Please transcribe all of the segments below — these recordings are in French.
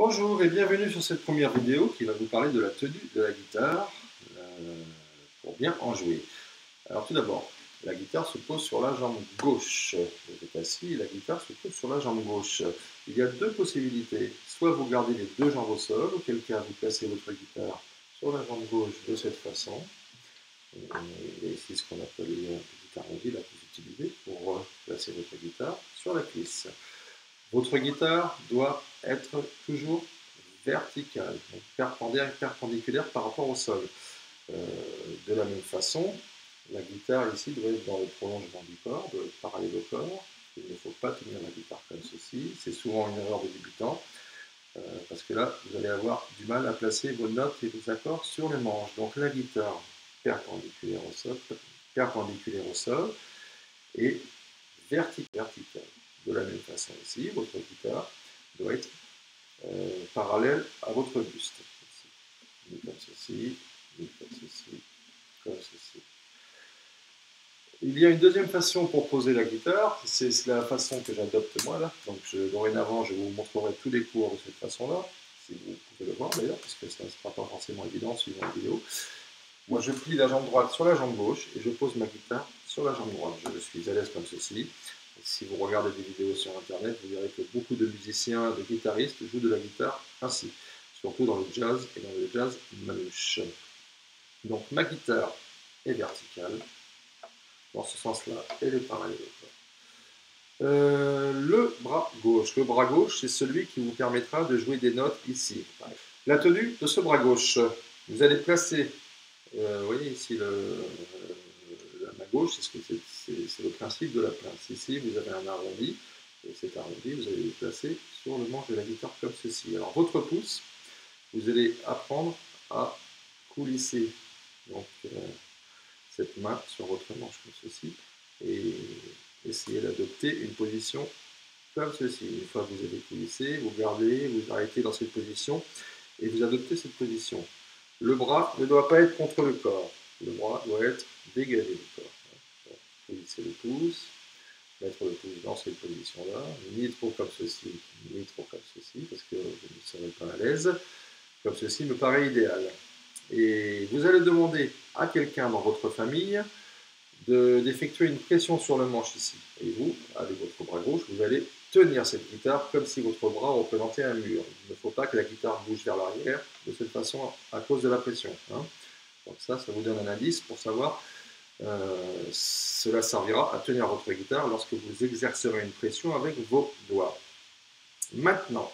Bonjour et bienvenue sur cette première vidéo qui va vous parler de la tenue de la guitare pour bien en jouer. Alors tout d'abord, la guitare se pose sur la jambe gauche. Vous êtes assis et la guitare se pose sur la jambe gauche. Il y a deux possibilités. Soit vous gardez les deux jambes au sol, auquel cas vous placez votre guitare sur la jambe gauche de cette façon. Et c'est ce qu'on appelle le petit arrondi là, que vous utilisez pour placer votre guitare sur la cuisse. Votre guitare doit être toujours verticale, donc perpendiculaire par rapport au sol. De la même façon, la guitare ici doit être dans le prolongement du corps, doit être parallèle au corps. Il ne faut pas tenir la guitare comme ceci. C'est souvent une erreur de débutant, parce que là, vous allez avoir du mal à placer vos notes et vos accords sur les manches. Donc la guitare perpendiculaire au sol et verticale. De la même façon ici, votre guitare doit être parallèle à votre buste. Ni comme ceci, ni comme ceci, comme ceci. Il y a une deuxième façon pour poser la guitare, c'est la façon que j'adopte moi là. Donc dorénavant, je vous montrerai tous les cours de cette façon-là, si vous pouvez le voir d'ailleurs, puisque ça ne sera pas forcément évident suivant la vidéo. Moi, je plie la jambe droite sur la jambe gauche et je pose ma guitare sur la jambe droite. Je suis à l'aise comme ceci. Et si vous regardez des vidéos sur Internet, vous verrez que beaucoup de musiciens, de guitaristes jouent de la guitare ainsi, surtout dans le jazz et dans le jazz manouche. Donc ma guitare est verticale. Dans ce sens-là, elle est parallèle au corps. Le bras gauche. Le bras gauche, c'est celui qui vous permettra de jouer des notes ici. La tenue de ce bras gauche, vous allez placer, vous voyez ici la main gauche, c'est le principe de la pince. Ici, vous avez un arrondi, et cet arrondi, vous allez le placer sur le manche de la guitare comme ceci. Alors, votre pouce, vous allez apprendre à coulisser donc, cette main sur votre manche comme ceci, et essayer d'adopter une position comme ceci. Une fois que vous avez coulissé, vous gardez, vous arrêtez dans cette position, et vous adoptez cette position. Le bras ne doit pas être contre le corps. Le bras doit être dégagé du corps. Coulisser le pouce, mettre le pouce dans cette position-là, ni trop comme ceci, ni trop comme ceci, parce que vous ne serez pas à l'aise. Comme ceci me paraît idéal. Et vous allez demander à quelqu'un dans votre famille d'effectuer une pression sur le manche ici. Et vous, avec votre bras gauche, vous allez tenir cette guitare comme si votre bras représentait un mur. Il ne faut pas que la guitare bouge vers l'arrière de cette façon à cause de la pression. Donc ça vous donne un indice pour savoir. Cela servira à tenir votre guitare lorsque vous exercerez une pression avec vos doigts. Maintenant,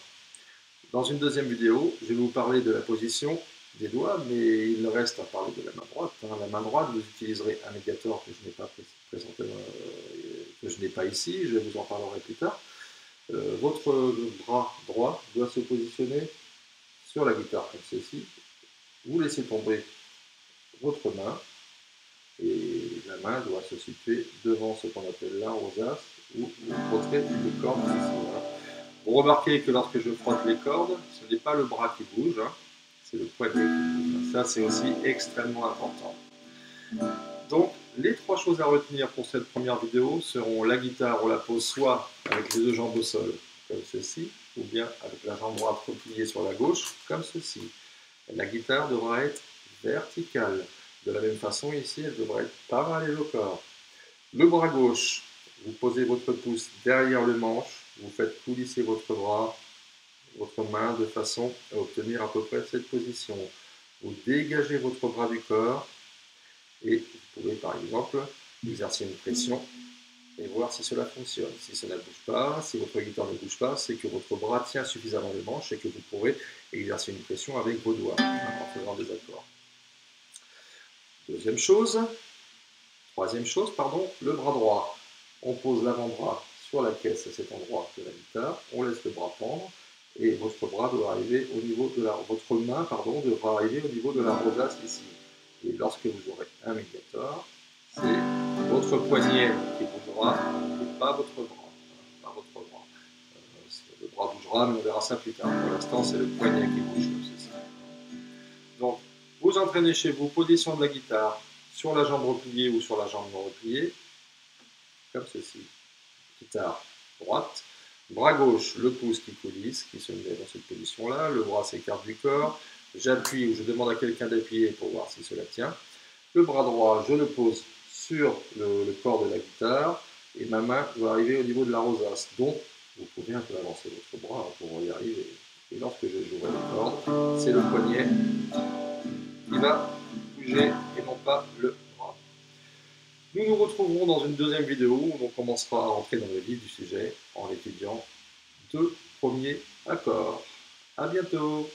dans une deuxième vidéo, je vais vous parler de la position des doigts, mais il reste à parler de la main droite. La main droite, vous utiliserez un médiator que je n'ai pas présenté, que je n'ai pas ici, je vous en parlerai plus tard. Votre bras droit doit se positionner sur la guitare comme ceci. Vous laissez tomber votre main et la main doit se situer devant ce qu'on appelle la rosace ou le retrait des cordes ici. Vous remarquez que lorsque je frotte les cordes, ce n'est pas le bras qui bouge, c'est le poignet qui bouge. Ça, c'est aussi extrêmement important. Donc, les trois choses à retenir pour cette première vidéo seront la guitare, on la pose soit avec les deux jambes au sol, comme ceci, ou bien avec la jambe droite repliée sur la gauche, comme ceci. La guitare devra être verticale. De la même façon, ici, elle devrait être parallèle au corps. Le bras gauche, vous posez votre pouce derrière le manche, vous faites coulisser votre bras, votre main de façon à obtenir à peu près cette position. Vous dégagez votre bras du corps et vous pouvez par exemple exercer une pression et voir si cela fonctionne. Si cela ne bouge pas, si votre guitare ne bouge pas, c'est que votre bras tient suffisamment le manche et que vous pourrez exercer une pression avec vos doigts en faisant des accords. Troisième chose, le bras droit. On pose l'avant-bras sur la caisse à cet endroit de la guitare, on laisse le bras pendre et votre bras doit arriver au niveau de votre main devra arriver au niveau de la rosace ici. Et lorsque vous aurez un médiator, c'est votre poignet qui bougera et pas votre bras. Le bras bougera, mais on verra ça plus tard. Pour l'instant, c'est le poignet qui bouge comme ceci. Donc, vous entraînez chez vous, position de la guitare, sur la jambe repliée ou sur la jambe non repliée, comme ceci. Guitare droite, Bras gauche, le pouce qui coulisse, qui se met dans cette position-là, le bras s'écarte du corps, j'appuie ou je demande à quelqu'un d'appuyer pour voir si cela tient. Le bras droit, je le pose sur le corps de la guitare et ma main va arriver au niveau de la rosace. Donc, vous pouvez un peu avancer votre bras pour y arriver. Et lorsque je jouerai les cordes, c'est le poignet qui va bouger et non pas le bras. Nous nous retrouverons dans une deuxième vidéo où on commencera à entrer dans le vif du sujet en étudiant deux premiers accords. À bientôt!